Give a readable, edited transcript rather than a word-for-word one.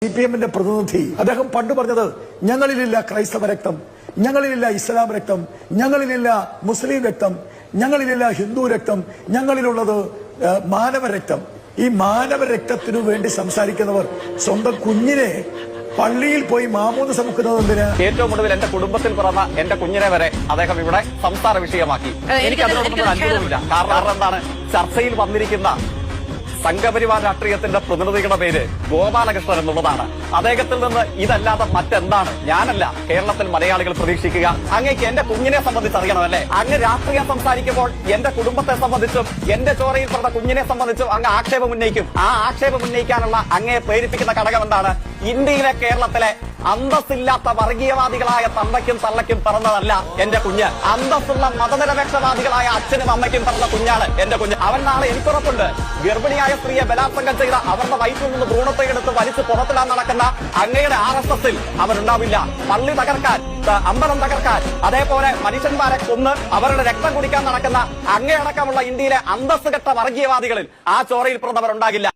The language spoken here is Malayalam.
CPM-ന്റെ പ്രതിനിധി അദ്ദേഹം പണ്ട് പറഞ്ഞത് ഞങ്ങളിലില്ല ക്രൈസ്തവ രക്തം, ഞങ്ങളിലില്ല ഇസ്ലാം രക്തം, ഞങ്ങളിലില്ല മുസ്ലിം രക്തം, ഞങ്ങളിലില്ല ഹിന്ദു രക്തം, ഞങ്ങളിലുള്ളത് മാനവരക്തം. ഈ മാനവരക്തത്തിനു വേണ്ടി സംസാരിക്കുന്നവർ സ്വന്തം കുഞ്ഞിനെ പള്ളിയിൽ പോയി മാമൂദ് സമുക്കുന്നത് എന്തിന്? ഏറ്റവും ഒടുവിൽ എന്റെ കുടുംബത്തിൽ പിറന്ന എന്റെ കുഞ്ഞിനെ വരെ അദ്ദേഹം ഇവിടെ സംസാര വിഷയമാക്കി. എനിക്ക് അതിനോടൊന്നും അത്ഭുതമില്ല. കാരണം എന്താണ്, ചർച്ചയിൽ വന്നിരിക്കുന്ന സംഘപരിവാർ രാഷ്ട്രീയത്തിന്റെ പ്രതിനിധിയുടെ പേര് ഗോപാലകൃഷ്ണൻ എന്നുള്ളതാണ്. അദ്ദേഹത്തിൽ നിന്ന് ഇതല്ലാതെ മറ്റെന്താണ് ഞാനല്ല കേരളത്തിൽ മലയാളികൾ പ്രതീക്ഷിക്കുക? അങ്ങേക്ക് എന്റെ കുഞ്ഞിനെ സംബന്ധിച്ച് അറിയണമല്ലേ? അങ്ങ് രാഷ്ട്രീയം സംസാരിക്കുമ്പോൾ എന്റെ കുടുംബത്തെ സംബന്ധിച്ചും എന്റെ ചോരയിൽ പറഞ്ഞ കുഞ്ഞിനെ സംബന്ധിച്ചും അങ്ങ് ആക്ഷേപം ഉന്നയിക്കും. ആ ആക്ഷേപം ഉന്നയിക്കാനുള്ള അങ്ങയെ പ്രേരിപ്പിക്കുന്ന ഘടകം എന്താണ്? ഇന്ത്യയിലെ കേരളത്തിലെ അന്തസ്സില്ലാത്ത വർഗീയവാദികളായ തന്തയ്ക്കും തള്ളയ്ക്കും പറഞ്ഞതല്ല എന്റെ കുഞ്ഞ്. അന്തസ്സുള്ള മതനിരപേക്ഷവാദികളായ അച്ഛനും അമ്മയ്ക്കും പറഞ്ഞ കുഞ്ഞാണ് എന്റെ കുഞ്ഞ്. അവൻ നാളെ എനിക്കുറപ്പുണ്ട് ഗർഭിണിയായ സ്ത്രീയെ ബലാത്സംഗം ചെയ്ത അവരുടെ വയറ്റിൽ നിന്ന് ഭ്രൂണത്തെ എടുത്ത് വലിച്ചു പുറത്തിടാൻ നടക്കുന്ന അങ്ങയുടെ RSSൽ അവരുണ്ടാവില്ല. പള്ളി തകർക്കാൻ, അമ്പലം തകർക്കാൻ, അതേപോലെ മനുഷ്യന്മാരെ കൊന്ന് അവരുടെ രക്തം കുടിക്കാൻ നടക്കുന്ന അങ്ങയടക്കമുള്ള ഇന്ത്യയിലെ അന്തസ്സുകെട്ട വർഗീയവാദികളിൽ ആ ചോരയിൽ പിറന്നവരുണ്ടാകില്ല.